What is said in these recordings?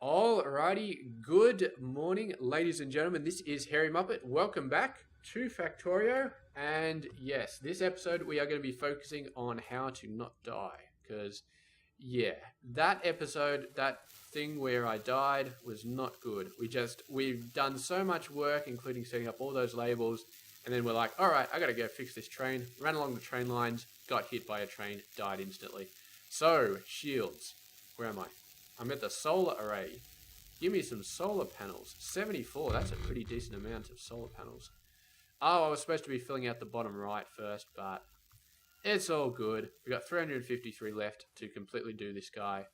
Alrighty, good morning, ladies and gentlemen. This is Hairymuppet. Welcome back to Factorio. And yes, this episode we are going to be focusing on how to not die. Because, yeah, that episode, that thing where I died was not good. We've done so much work, including setting up all those labels. And then we're like, alright, I got to go fix this train. Ran along the train lines, got hit by a train, died instantly. So, shields. Where am I? I'm at the solar array. Give me some solar panels. 74, that's a pretty decent amount of solar panels. Oh, I was supposed to be filling out the bottom right first, but it's all good. We've got 353 left to completely do this guy,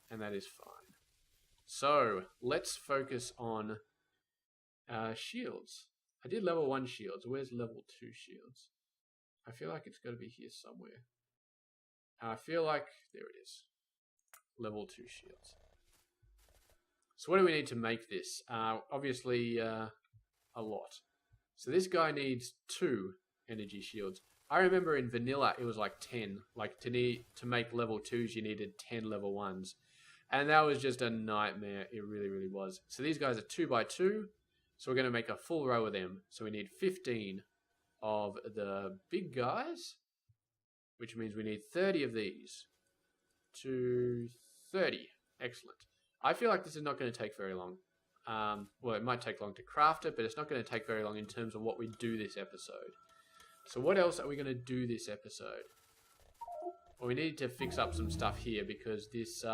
and that is fine. So, let's focus on shields. I did level 1 shields. Where's level 2 shields? I feel like it's got to be here somewhere. I feel like, there it is. Level 2 shields. So what do we need to make this? Obviously, a lot. So this guy needs 2 energy shields. I remember in vanilla it was like 10. Like to make level 2s you needed 10 level 1s. And that was just a nightmare. It really, really was. So these guys are 2x2. So we're going to make a full row of them. So we need 15 of the big guys. Which means we need 30 of these. To 30. Excellent. I feel like this is not going to take very long. Well, it might take long to craft it, but it's not going to take very long in terms of what we do this episode. So what else are we going to do this episode? Well, we need to fix up some stuff here because this...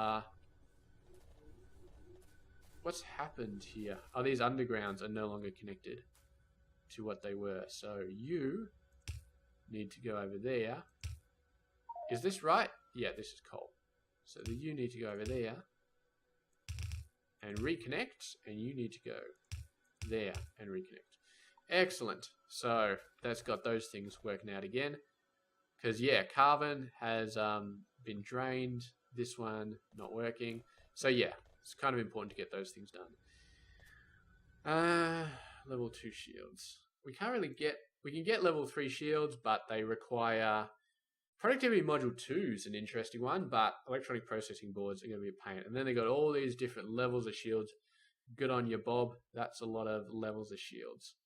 what's happened here? Oh, these undergrounds are no longer connected to what they were. So you need to go over there. Is this right? Yeah, this is coal. So you need to go over there and reconnect, and you need to go there and reconnect. Excellent. So that's got those things working out again. Because, yeah, carbon has been drained. This one not working. So, yeah, it's kind of important to get those things done. Level 2 shields. We can't really get... We can get level 3 shields, but they require... Productivity Module 2 is an interesting one, but electronic processing boards are going to be a pain. And then they got all these different levels of shields. Good on you, Bob. That's a lot of levels of shields.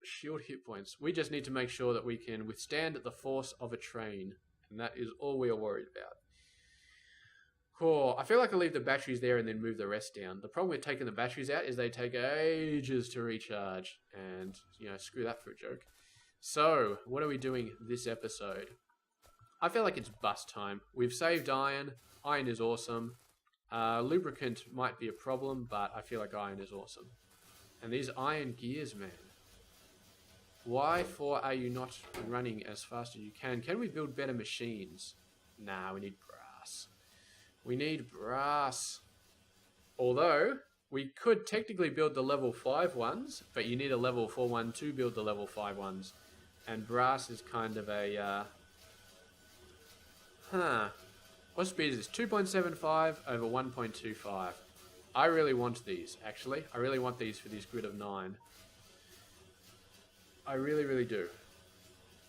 Shield hit points. We just need to make sure that we can withstand the force of a train. And that is all we are worried about. Cool. I feel like I leave the batteries there and then move the rest down. The problem with taking the batteries out is they take ages to recharge. And, you know, screw that for a joke. So, what are we doing this episode? I feel like it's bus time. We've saved iron. Iron is awesome. Lubricant might be a problem, but I feel like iron is awesome. And these iron gears, man. Why for are you not running as fast as you can? Can we build better machines? Nah, we need brass. We need brass. Although, we could technically build the level 5 ones, but you need a level 4 one to build the level 5 ones. And brass is kind of a, what speed is this? 2.75 over 1.25. I really want these, actually. I really want these for this grid of 9. I really, really do.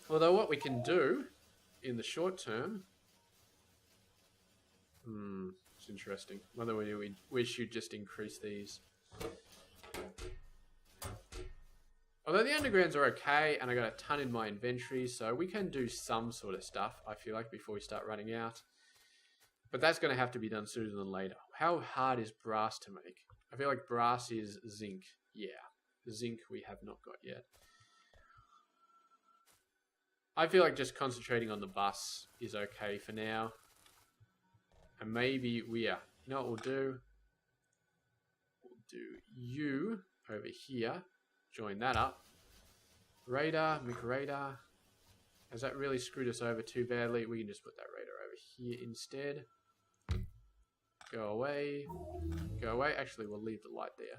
Although what we can do in the short term... it's interesting. Whether we should just increase these. Although the undergrounds are okay, and I got a ton in my inventory, so we can do some sort of stuff, I feel like, before we start running out. But that's going to have to be done sooner than later. How hard is brass to make? I feel like brass is zinc. Yeah, zinc we have not got yet. I feel like just concentrating on the bus is okay for now. And maybe you know what we'll do? We'll do you over here. Join that up. Radar, make radar. Has that really screwed us over too badly? We can just put that radar over here instead. Go away. Go away. Actually, we'll leave the light there.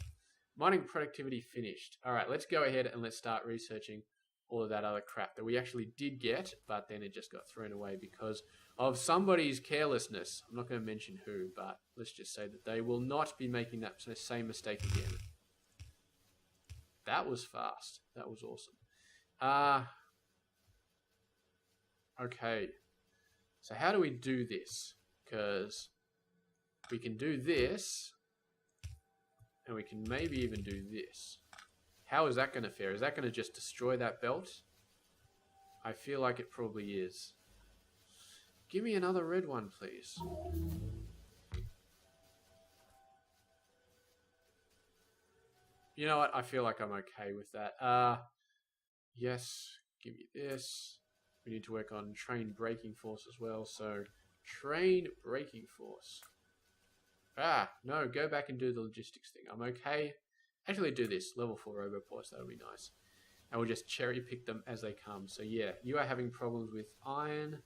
Mining productivity finished. Alright, let's go ahead and let's start researching all of that other crap that we actually did get, but then it just got thrown away because of somebody's carelessness. I'm not going to mention who, but let's just say that they will not be making that same mistake again. That was fast. That was awesome. Okay. So how do we do this? Because we can do this, and we can maybe even do this. How is that going to fare? Is that going to just destroy that belt? I feel like it probably is. Give me another red one, please. You know what? I feel like I'm okay with that. Yes, give me this. We need to work on train braking force as well. So, train braking force. No, go back and do the logistics thing. I'm okay. Actually, do this. Level 4 roboports. That'll be nice. And we'll just cherry pick them as they come. So, yeah, you are having problems with iron.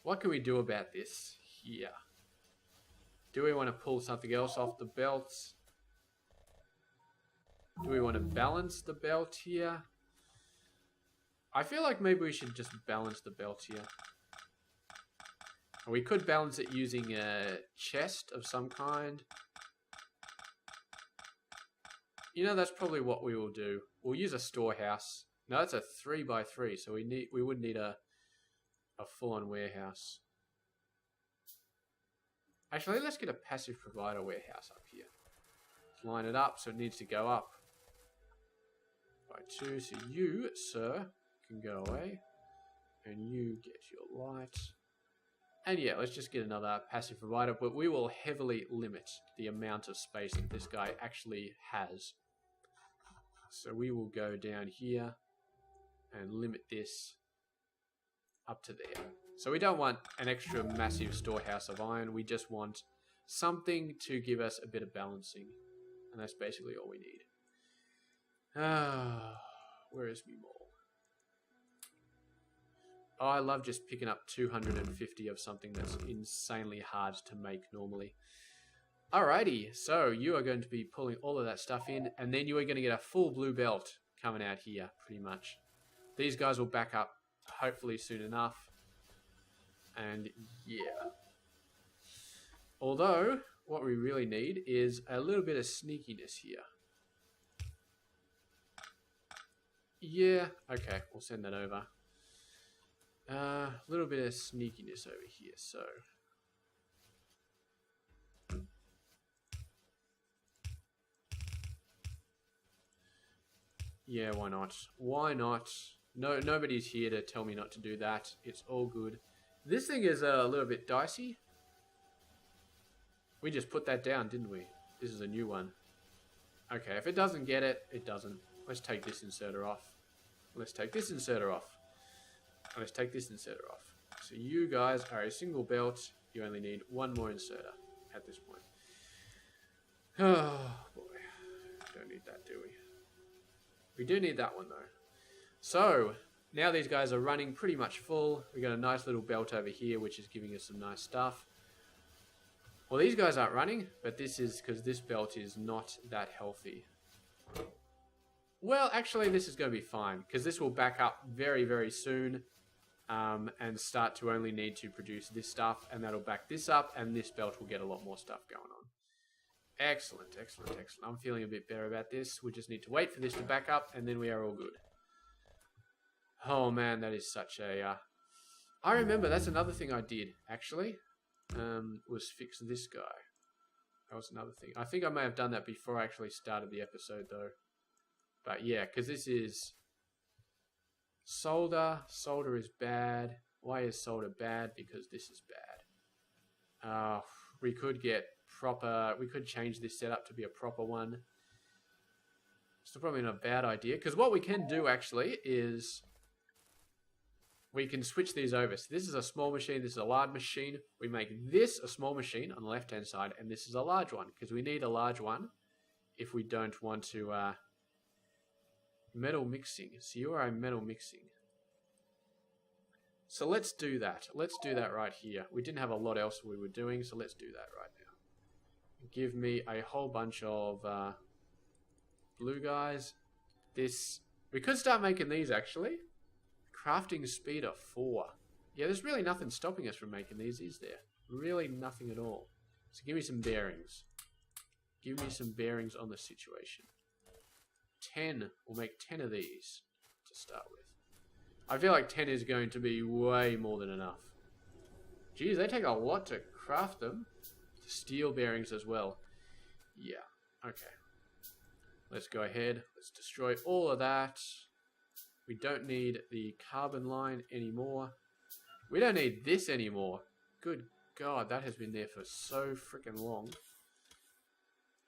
What can we do about this here? Do we want to pull something else off the belts? Do we want to balance the belt here? I feel like maybe we should just balance the belt here. We could balance it using a chest of some kind. You know, that's probably what we will do. We'll use a storehouse. No, that's a 3x3, so we would need a full-on warehouse. Actually, let's get a passive provider warehouse up here. Let's line it up so it needs to go up by 2. So you, sir, can go away. And you get your light. And yeah, let's just get another passive provider. But we will heavily limit the amount of space that this guy actually has. So we will go down here and limit this up to there. So we don't want an extra massive storehouse of iron. We just want something to give us a bit of balancing. And that's basically all we need. Where is me mall? Oh, I love just picking up 250 of something that's insanely hard to make normally. Alrighty, so you are going to be pulling all of that stuff in, and then you are going to get a full blue belt coming out here, pretty much. These guys will back up hopefully soon enough. And yeah. Although, what we really need is a little bit of sneakiness here. Yeah, okay, we'll send that over. A little bit of sneakiness over here, so. Yeah, why not? Why not? No, nobody's here to tell me not to do that. It's all good. This thing is a little bit dicey. We just put that down, didn't we? This is a new one. Okay, if it doesn't get it, it doesn't. Let's take this inserter off. Let's take this inserter off. Let's take this inserter off. So you guys are a single belt. You only need one more inserter at this point. Oh, boy. Don't need that, do we? We do need that one, though. So, now these guys are running pretty much full. We got a nice little belt over here, which is giving us some nice stuff. Well, these guys aren't running, but this is because this belt is not that healthy. Well, actually, this is going to be fine, because this will back up very, very soon and start to only need to produce this stuff, and that'll back this up, and this belt will get a lot more stuff going on. Excellent, excellent, excellent. I'm feeling a bit better about this. We just need to wait for this to back up, and then we are all good. Oh, man, that is such a... I remember, that's another thing I did, actually, was fix this guy. That was another thing. I think I may have done that before I actually started the episode, though. But yeah, because this is solder. Solder is bad. Why is solder bad? Because this is bad. We could get proper... We could change this setup to be a proper one. It's probably not a bad idea. Because what we can do, actually, is... we can switch these over. So this is a small machine. This is a large machine. We make this a small machine on the left-hand side. And this is a large one. Because we need a large one if we don't want to... metal mixing. So you are a metal mixing. So let's do that. Let's do that right here. We didn't have a lot else we were doing, so let's do that right now. Give me a whole bunch of blue guys. This... we could start making these, actually. Crafting speed of 4. Yeah, there's really nothing stopping us from making these, is there? Really nothing at all. So give me some bearings. Give me some bearings on the situation. 10. We'll make 10 of these to start with. I feel like 10 is going to be way more than enough. Geez, they take a lot to craft them. Steel bearings as well. Yeah, okay. Let's go ahead. Let's destroy all of that. We don't need the carbon line anymore. We don't need this anymore. Good God, that has been there for so freaking long.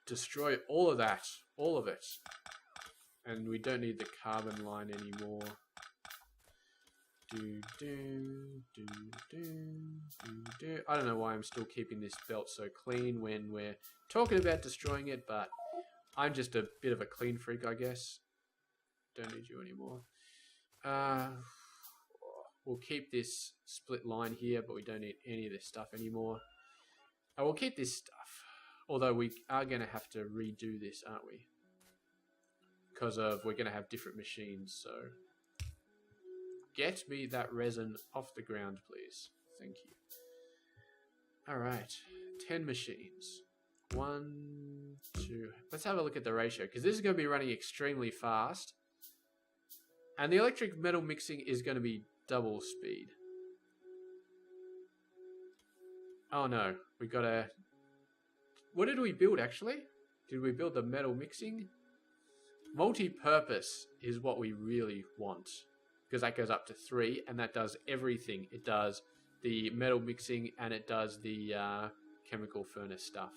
Destroy all of that. All of it. And we don't need the carbon line anymore. I don't know why I'm still keeping this belt so clean when we're talking about destroying it, but I'm just a bit of a clean freak, I guess. Don't need you anymore. We'll keep this split line here, but we don't need any of this stuff anymore. I will keep this stuff, although we are going to have to redo this, aren't we? Because we're going to have different machines, so... Get me that resin off the ground, please. Thank you. Alright. 10 machines. 1, 2... Let's have a look at the ratio, because this is going to be running extremely fast. And the electric metal mixing is going to be double speed. Oh no. We got a... What did we build, actually? Did we build the metal mixing? Multi-purpose is what we really want. Because that goes up to 3, and that does everything. It does the metal mixing, and it does the chemical furnace stuff.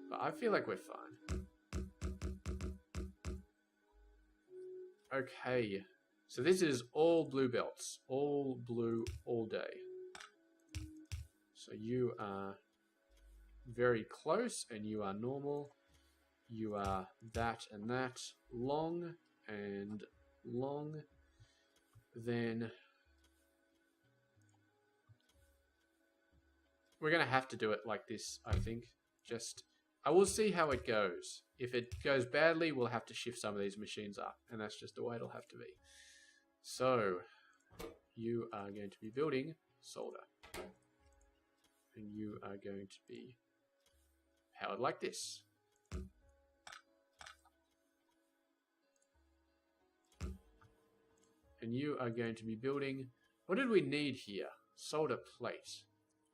But I feel like we're fine. Okay. So this is all blue belts. All blue, all day. So you are very close, and you are normal. You are that and that. Long and long. Then we're going to have to do it like this, I think. I will see how it goes. If it goes badly, we'll have to shift some of these machines up, and that's just the way it'll have to be. So, you are going to be building solder. And you are going to be powered like this. And you are going to be building... What did we need here? Solder plate.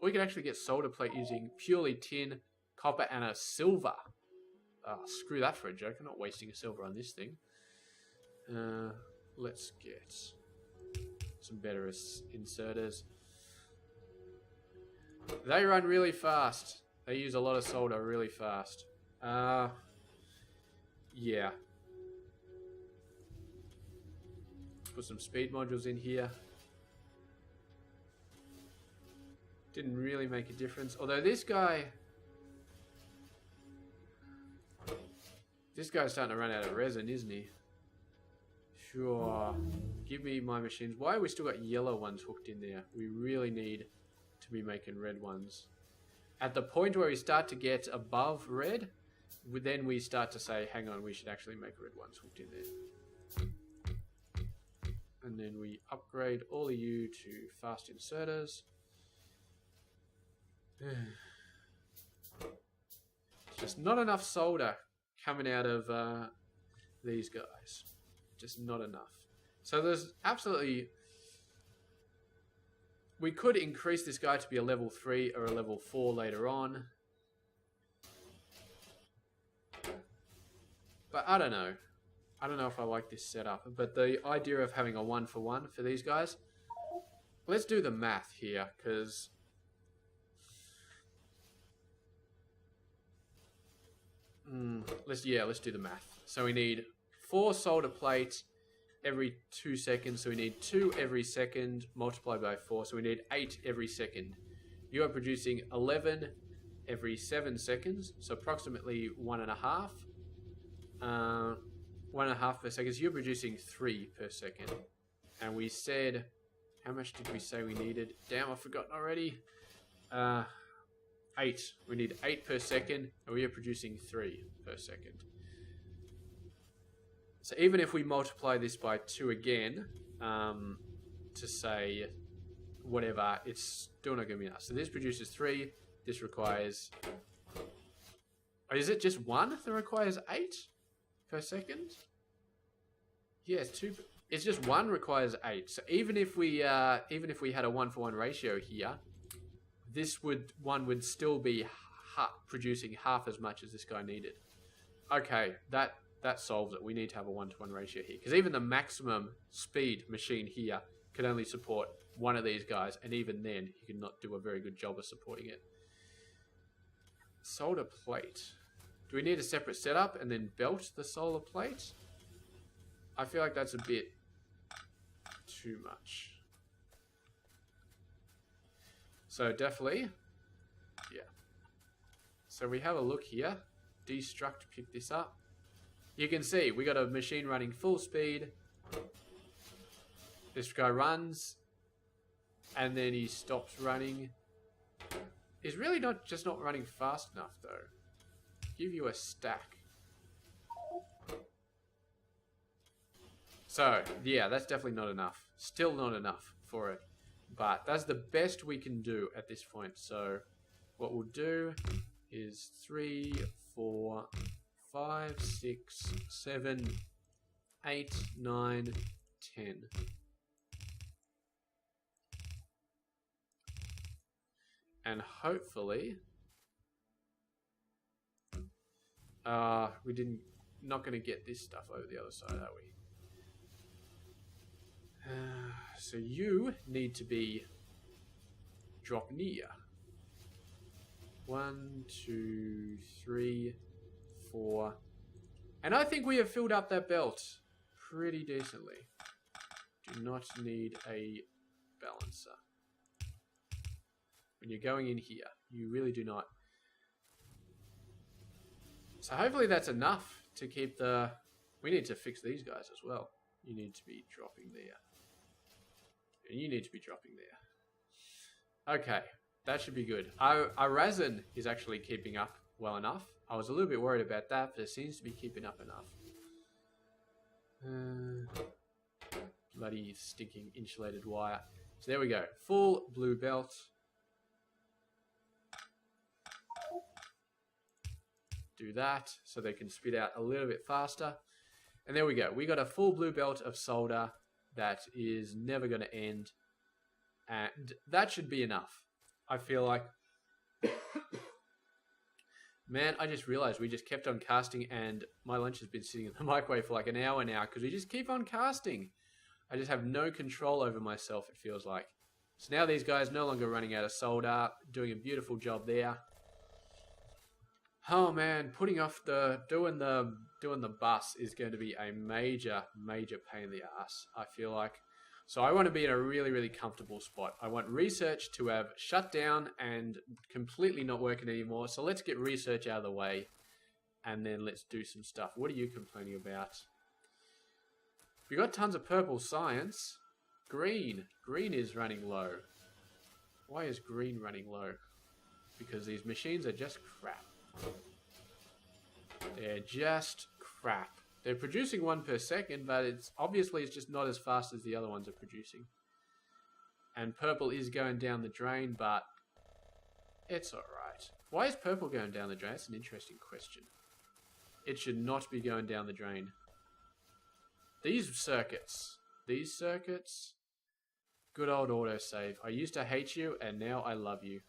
We can actually get solder plate using purely tin, copper, and a silver. Oh, screw that for a joke. I'm not wasting a silver on this thing. Let's get some better inserters. They run really fast. They use a lot of solder really fast. Yeah. Put some speed modules in here. Didn't really make a difference. Although this guy's starting to run out of resin, isn't he? Sure. Give me my machines. Why have we still got yellow ones hooked in there? We really need to be making red ones. At the point where we start to get above red, then we start to say, hang on, we should actually make red ones hooked in there. And then we upgrade all of you to fast inserters. Just not enough solder coming out of these guys. Just not enough. So there's absolutely... We could increase this guy to be a level 3 or a level 4 later on. But I don't know. I don't know if I like this setup. But the idea of having a 1-for-1 for these guys... Let's do the math here, because... Let's do the math. So we need 4 solder plates every 2 seconds. So we need 2 every second multiplied by 4. So we need 8 every second. You are producing 11 every 7 seconds. So approximately 1.5. 1.5 per second. So you're producing 3 per second. And we said, how much did we say we needed? Damn, I've forgotten already. 8. We need 8 per second, and we are producing 3 per second. So even if we multiply this by 2 again, to say whatever, it's still not going to be enough. So this produces 3. This requires... Or is it just 1 that requires 8 per second? Yeah, it's 2. It's just 1 requires 8. So even if we had a 1-for-1 ratio here, this one would still be producing half as much as this guy needed. Okay, that solves it. We need to have a 1-to-1 ratio here, because even the maximum speed machine here can only support one of these guys, and even then he can not do a very good job of supporting it. Solder plate. Do we need a separate setup and then belt the solar plate? I feel like that's a bit too much. So definitely, yeah. So we have a look here. Destruct, pick this up. You can see we got a machine running full speed. This guy runs, and then he stops running. He's really not running fast enough though. Give you a stack. So yeah, that's definitely not enough. Still not enough for it, but that's the best we can do at this point. So what we'll do is 3, 4, 5, 6, 7, 8, 9, 10. And hopefully, not going to get this stuff over the other side, are we? So you need to be drop near. 1, 2, 3, 4. And I think we have filled up that belt pretty decently. Do not need a balancer. When you're going in here, you really do not. So hopefully that's enough to keep the... We need to fix these guys as well. You need to be dropping there. And you need to be dropping there. Okay, that should be good. Our resin is actually keeping up well enough. I was a little bit worried about that, but it seems to be keeping up enough. Bloody stinking insulated wire. So there we go. Full blue belt. Do that so they can spit out a little bit faster. And there we go. We got a full blue belt of solder that is never going to end. And that should be enough. I feel like... Man, I just realized we just kept on casting and my lunch has been sitting in the microwave for like an hour now because we just keep on casting. I just have no control over myself, it feels like. So now these guys no longer running out of solder, doing a beautiful job there. Oh man, putting off doing the bus is going to be a major pain in the ass, I feel like. So I want to be in a really comfortable spot. I want research to have shut down and completely not working anymore. So let's get research out of the way and then let's do some stuff. What are you complaining about? We got tons of purple science. Green is running low. Why is green running low? Because these machines are just crap. They're just crap. They're producing 1 per second, but it's just not as fast as the other ones are producing. And purple is going down the drain, but it's alright. Why is purple going down the drain? That's an interesting question. It should not be going down the drain. These circuits, good old autosave. I used to hate you, and now I love you.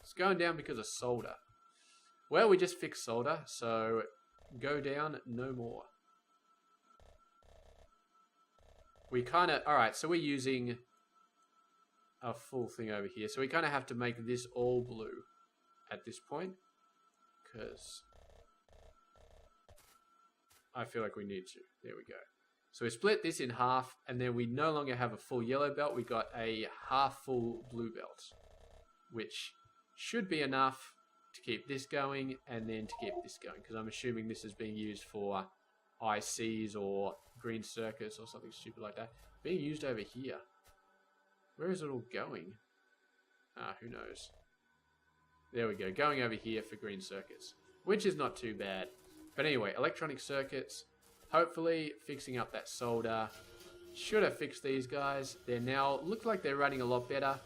It's going down because of solder. Well, we just fixed solder, so go down no more. We kind of... Alright, so we're using a full thing over here. So we kind of have to make this all blue at this point. Because I feel like we need to. There we go. So we split this in half, and then we no longer have a full yellow belt. We got a half full blue belt, which should be enough to keep this going and then to keep this going, because I'm assuming this is being used for ICs or green circuits or something stupid like that. Being used over here. Where is it all going? Who knows. There we go, going over here for green circuits, which is not too bad. But anyway, electronic circuits, hopefully fixing up that solder. Should have fixed these guys. They're now, look like they're running a lot better.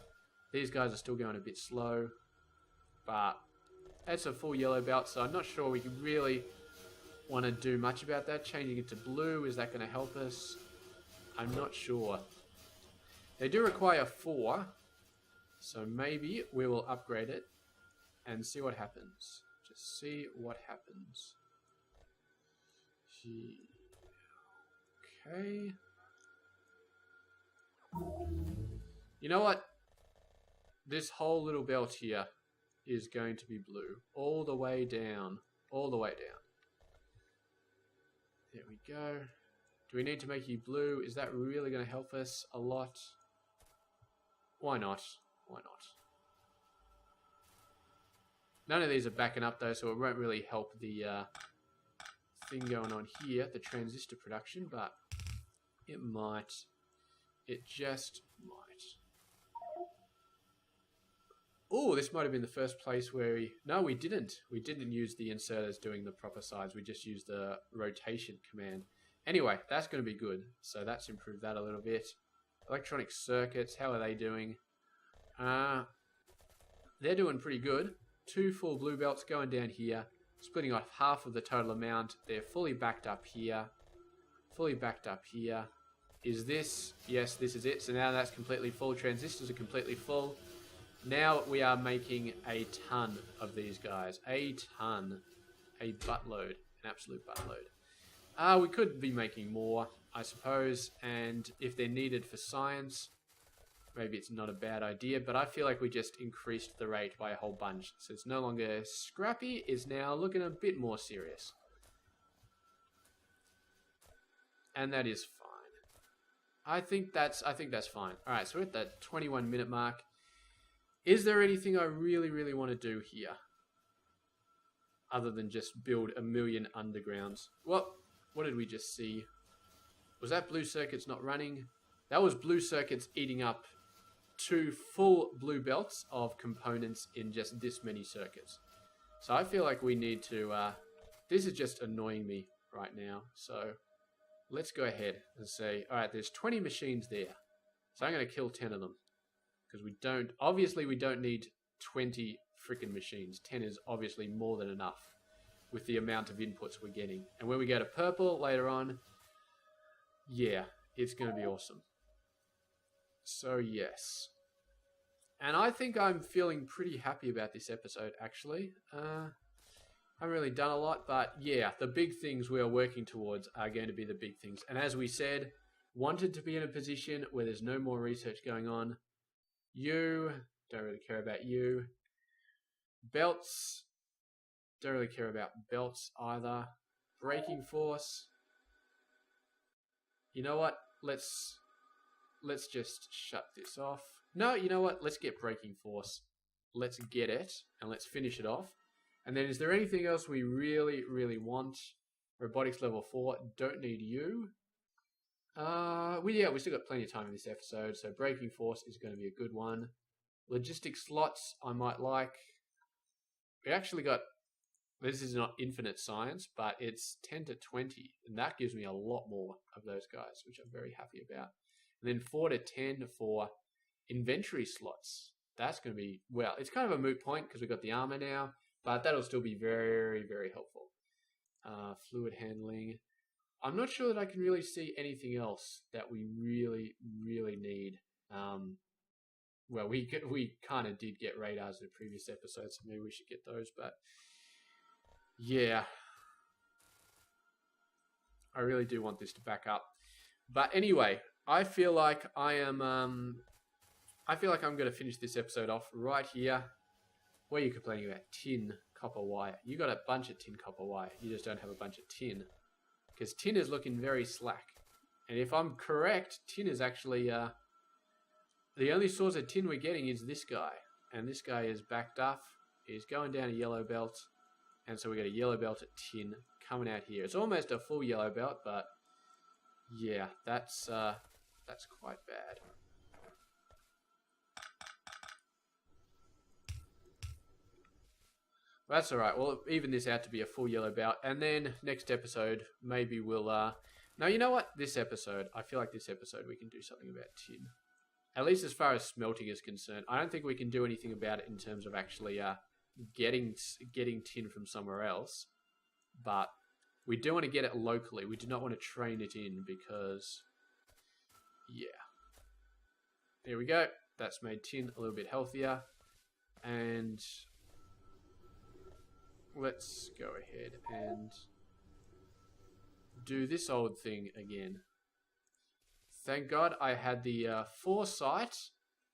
These guys are still going a bit slow, but that's a full yellow belt, so I'm not sure we can really want to do much about that. Changing it to blue, is that going to help us? I'm not sure. They do require 4, so maybe we will upgrade it and see what happens. Just see what happens. Okay. You know what? This whole little belt here is going to be blue. All the way down. All the way down. There we go. Do we need to make you blue? Is that really going to help us a lot? Why not? Why not? None of these are backing up though, so it won't really help the thing going on here, the transistor production, but it might. It just might. Oh, this might have been the first place where we... No, we didn't. We didn't use the inserters doing the proper sides. We just used the rotation command. Anyway, that's going to be good. So that's improved that a little bit. Electronic circuits, how are they doing? They're doing pretty good. 2 full blue belts going down here. Splitting off half of the total amount. They're fully backed up here. Fully backed up here. Is this? Yes, this is it. So now that's completely full. Transistors are completely full. Now we are making a ton of these guys. A ton. A buttload. An absolute buttload. We could be making more, I suppose. And if they're needed for science, maybe it's not a bad idea. But I feel like we just increased the rate by a whole bunch. So it's no longer scrappy. It's now looking a bit more serious. And that is fine. I think that's fine. Alright, so we're at that 21-minute mark. Is there anything I really, really want to do here? Other than just build a million undergrounds. What did we just see? Was that blue circuits not running? That was blue circuits eating up 2 full blue belts of components in just this many circuits. So I feel like we need to... this is just annoying me right now. So let's go ahead and say, alright, there's 20 machines there. So I'm going to kill 10 of them. Because we don't... Obviously, we don't need 20 freaking machines. 10 is obviously more than enough with the amount of inputs we're getting. And when we go to purple later on, yeah, it's going to be awesome. So, yes. And I think I'm feeling pretty happy about this episode, actually. I haven't really done a lot, but yeah, the big things we are working towards are going to be the big things. And as we said, wanted to be in a position where there's no more research going on. You, don't really care about you. Belts, don't really care about belts either. Braking force. You know what? Let's just shut this off. No, you know what? Let's get braking force. Let's get it, and let's finish it off. And then is there anything else we really, really want? Robotics level 4, don't need you. We still got plenty of time in this episode, so braking force is going to be a good one. Logistics slots, I might like. We actually got, this is not infinite science, but it's 10 to 20, and that gives me a lot more of those guys, which I'm very happy about. And then 4 to 10 for inventory slots. That's going to be, well, it's kind of a moot point because we've got the armor now, but that'll still be very, very helpful. Fluid handling. I'm not sure that I can really see anything else that we really, really need. Well, we kind of did get radars in the previous episode, so maybe we should get those. But yeah, I really do want this to back up. But anyway, I feel like I'm going to finish this episode off right here. What are you complaining about? Tin, copper wire. You got a bunch of tin copper wire. You just don't have a bunch of tin. Because tin is looking very slack. And if I'm correct, tin is actually... the only source of tin we're getting is this guy. And this guy is backed up. He's going down a yellow belt. And so we got a yellow belt at tin coming out here. It's almost a full yellow belt, but... yeah, that's quite bad. That's alright. We'll even this out to be a full yellow belt. And then next episode, maybe we'll... No, you know what? This episode, I feel like this episode we can do something about tin. At least as far as smelting is concerned. I don't think we can do anything about it in terms of actually getting tin from somewhere else. But we do want to get it locally. We do not want to train it in because... Yeah. There we go. That's made tin a little bit healthier. And let's go ahead and do this old thing again. Thank God I had the foresight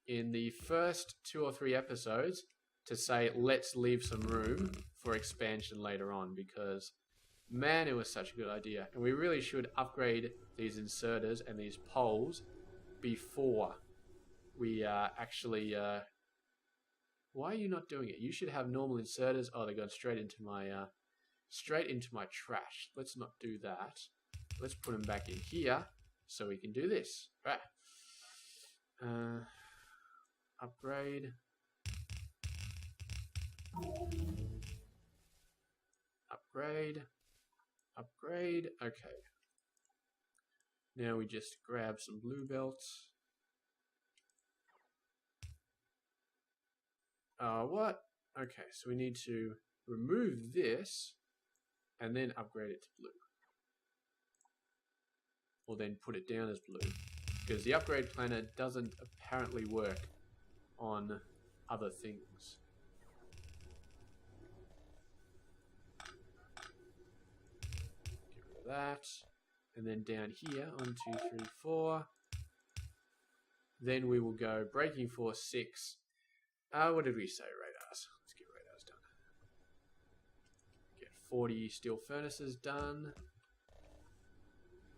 in the first 2 or 3 episodes to say, let's leave some room for expansion later on, because, man, it was such a good idea. And we really should upgrade these inserters and these poles before we actually... why are you not doing it? You should have normal inserters. Oh, they're going straight into my trash. Let's not do that. Let's put them back in here so we can do this. Right. Upgrade. Upgrade. Upgrade. Okay. Now we just grab some blue belts. What? Okay, so we need to remove this and then upgrade it to blue. Or then put it down as blue. Because the upgrade planner doesn't apparently work on other things. Get rid of that. And then down here, 1, 2, 3, 4. Then we will go braking force 6. What did we say? Radars. Let's get radars done. Get 40 steel furnaces done.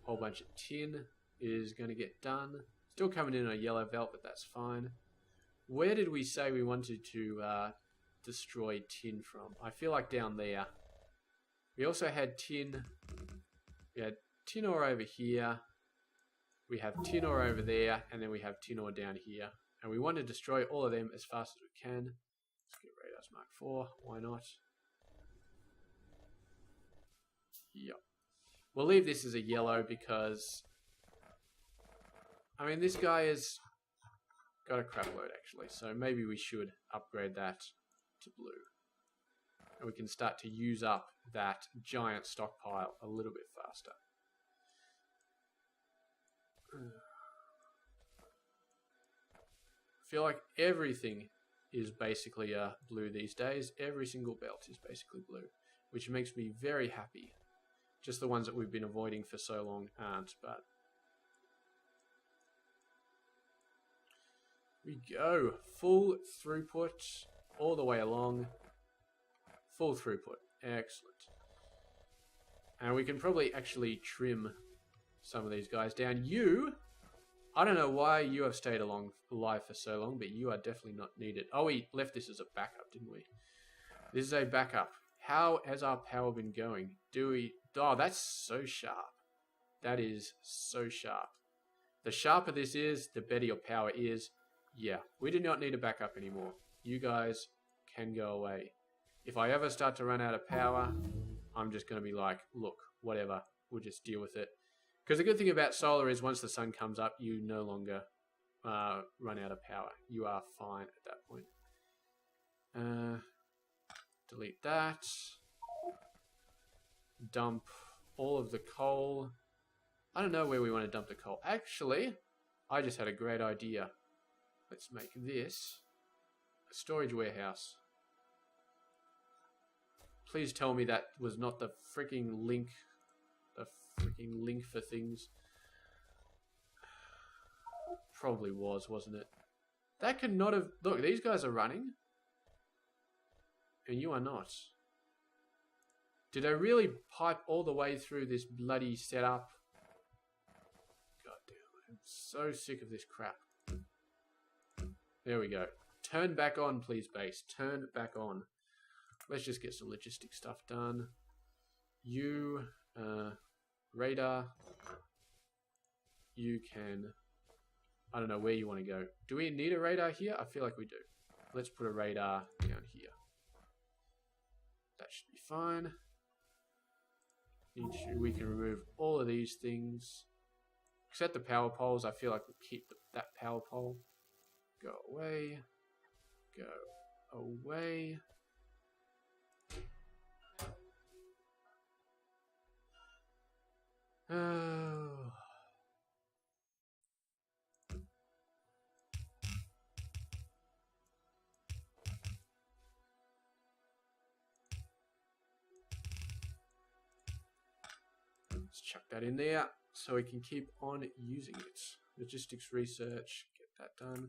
Whole bunch of tin is going to get done. Still coming in on a yellow belt, but that's fine. Where did we say we wanted to destroy tin from? I feel like down there. We also had tin. We had tin ore over here. We have tin ore over there, and then we have tin ore down here. And we want to destroy all of them as fast as we can. Let's get radars Mark 4. Why not? Yep. We'll leave this as a yellow because, I mean, this guy has got a crap load actually. So maybe we should upgrade that to blue. And we can start to use up that giant stockpile a little bit faster. I feel like everything is basically blue these days. Every single belt is basically blue, which makes me very happy. Just the ones that we've been avoiding for so long aren't, but... we go. Full throughput all the way along. Full throughput. Excellent. And we can probably actually trim some of these guys down. You... I don't know why you have stayed alive for so long, but you are definitely not needed. Oh, we left this as a backup, didn't we? This is a backup. How has our power been going? Do we... oh, that's so sharp. That is so sharp. The sharper this is, the better your power is. Yeah, we do not need a backup anymore. You guys can go away. If I ever start to run out of power, I'm just going to be like, look, whatever. We'll just deal with it. Because the good thing about solar is once the sun comes up, you no longer run out of power. You are fine at that point. Delete that. Dump all of the coal. I don't know where we want to dump the coal. Actually, I just had a great idea. Let's make this a storage warehouse. Please tell me that was not the freaking link. The freaking link for things. Probably was, wasn't it? That could not have... look, these guys are running. And you are not. Did I really pipe all the way through this bloody setup? God damn, I'm so sick of this crap. There we go. Turn back on, please, base. Turn back on. Let's just get some logistic stuff done. You, radar. You can... I don't know where you want to go. Do we need a radar here? I feel like we do. Let's put a radar down here. That should be fine. We can remove all of these things. Except the power poles. I feel like we'll keep that power pole. Go away. Go away. Oh. chuck that in there so we can keep on using it. Logistics research, get that done.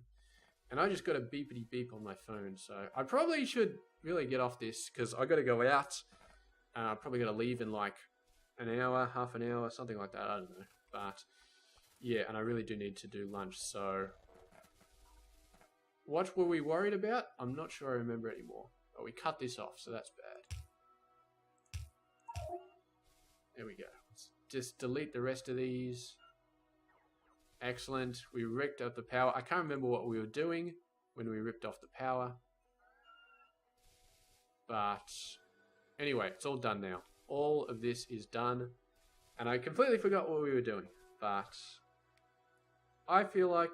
And I just got a beepity beep on my phone, so I probably should really get off this because I got to go out. Probably got to leave in like an hour, half an hour, something like that. I don't know. But yeah, and I really do need to do lunch. So what were we worried about? I'm not sure I remember anymore. Oh, we cut this off, so that's bad. There we go. Let's just delete the rest of these. Excellent. We ripped out the power. I can't remember what we were doing when we ripped off the power. But anyway, it's all done now. All of this is done. And I completely forgot what we were doing. But I feel like...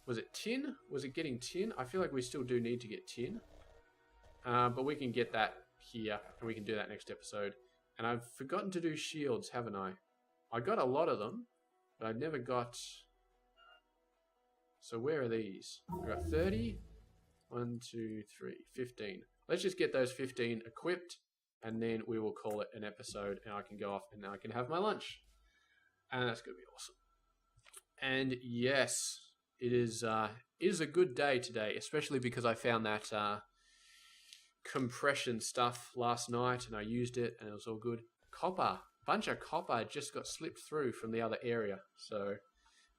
Was it tin? Was it getting tin? I feel like we still do need to get tin. But we can get that here. And we can do that next episode. And I've forgotten to do shields, haven't I? I got a lot of them. But I've never got... So where are these? We've got 30. 1, 2, 3, 15. Let's just get those 15 equipped. And then we will call it an episode. And I can go off and I can have my lunch. And that's going to be awesome. And yes, it is a good day today. Especially because I found that compression stuff last night. And I used it and it was all good. Copper. Bunch of copper just got slipped through from the other area. So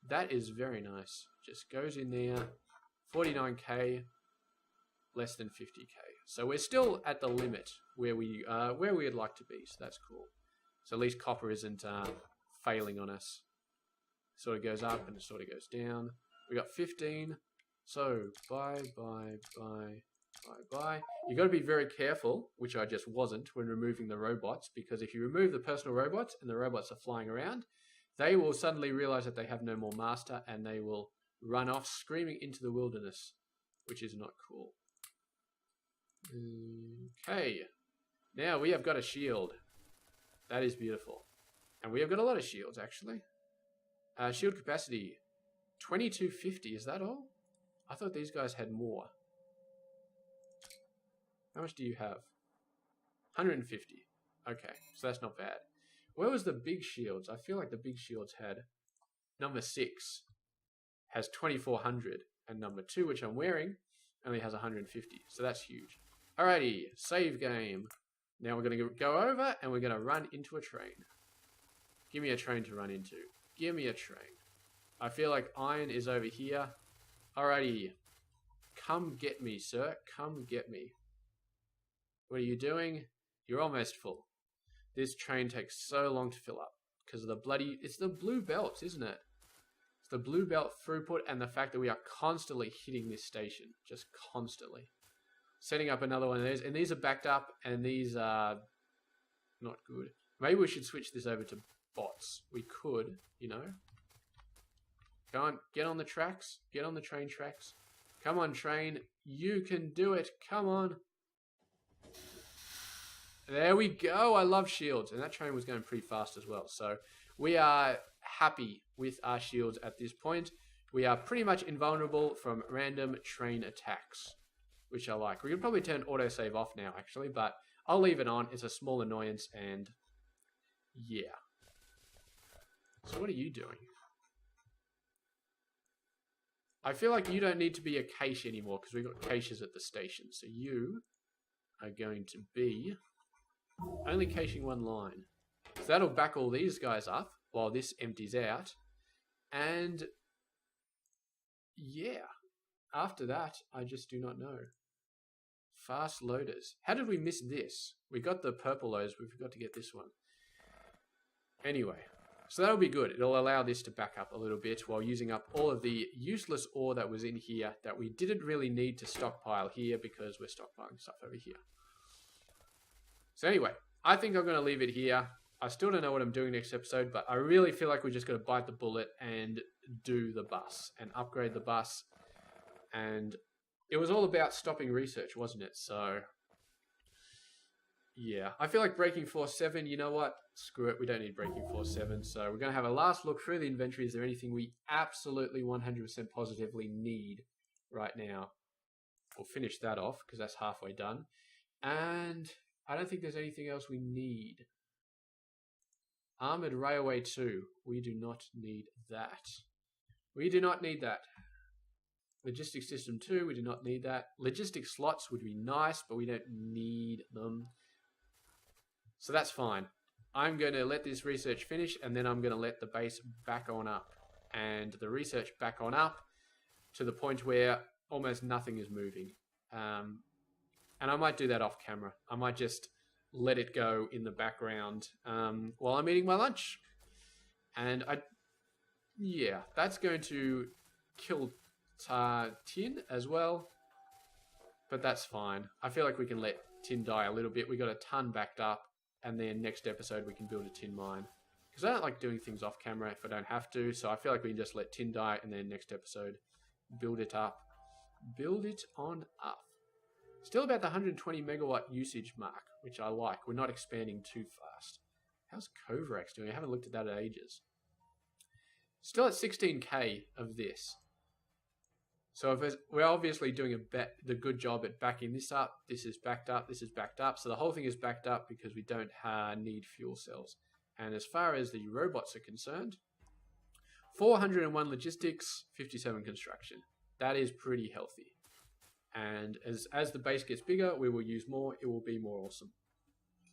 that is very nice. Just goes in there. 49k, less than 50k. So we're still at the limit where we'd like to be. So that's cool. So at least copper isn't failing on us. Sort of goes up and it sort of goes down. We got 15. So bye. You got to be very careful, which I just wasn't when removing the robots, because if you remove the personal robots and the robots are flying around, they will suddenly realize that they have no more master and they will run off screaming into the wilderness, which is not cool. Okay, now we have got a shield. That is beautiful. And we have got a lot of shields, actually. Shield capacity, 2250, is that all? I thought these guys had more. How much do you have? 150. Okay, so that's not bad. Where was the big shields? I feel like the big shields had... Number 6 has 2400. And number 2, which I'm wearing, only has 150. So that's huge. Alrighty, save game. Now we're going to go over and we're going to run into a train. Give me a train to run into. Give me a train. I feel like iron is over here. Alrighty. Come get me, sir. Come get me. What are you doing? You're almost full. This train takes so long to fill up because of the bloody... It's the blue belts, isn't it? It's the blue belt throughput and the fact that we are constantly hitting this station. Just constantly. Setting up another one of these. And these are backed up and these are not good. Maybe we should switch this over to bots. We could, you know. Go on, get on the tracks. Get on the train tracks. Come on, train. You can do it. Come on. There we go. I love shields. And that train was going pretty fast as well. So we are happy with our shields at this point. We are pretty much invulnerable from random train attacks, which I like. We could probably turn autosave off now, actually, but I'll leave it on. It's a small annoyance, and yeah. So what are you doing? I feel like you don't need to be a cache anymore because we've got caches at the station. So you are going to be only caching one line. So that'll back all these guys up while this empties out. And yeah, after that, I just do not know. Fast loaders. How did we miss this? We got the purple loaders, we forgot to get this one. Anyway, so that'll be good. It'll allow this to back up a little bit while using up all of the useless ore that was in here that we didn't really need to stockpile here because we're stockpiling stuff over here. So anyway, I think I'm going to leave it here. I still don't know what I'm doing next episode, but I really feel like we just got to bite the bullet and do the bus and upgrade the bus. And it was all about stopping research, wasn't it? So yeah, I feel like Breaking Force 7, you know what? Screw it, we don't need Breaking Force 7. So we're going to have a last look through the inventory. Is there anything we absolutely 100% positively need right now? We'll finish that off because that's halfway done. And I don't think there's anything else we need. Armored Railway 2. We do not need that. We do not need that. Logistics System 2. We do not need that. Logistics slots would be nice, but we don't need them. So that's fine. I'm going to let this research finish, and then I'm going to let the base back on up. And the research back on up to the point where almost nothing is moving. And I might do that off camera. I might just let it go in the background while I'm eating my lunch. And yeah, that's going to kill Tin as well. But that's fine. I feel like we can let Tin die a little bit. We got a ton backed up. And then next episode we can build a tin mine. Because I don't like doing things off camera if I don't have to. So I feel like we can just let Tin die and then next episode build it up. Build it on up. Still about the 120 megawatt usage mark, which I like. We're not expanding too fast. How's Kovrax doing? I haven't looked at that in ages. Still at 16k of this. So we're obviously doing the good job at backing this up. This is backed up. This is backed up. So the whole thing is backed up because we don't need fuel cells. And as far as the robots are concerned, 401 logistics, 57 construction. That is pretty healthy. And as the base gets bigger, we will use more. It will be more awesome.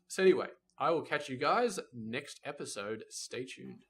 So anyway, I will catch you guys next episode. Stay tuned.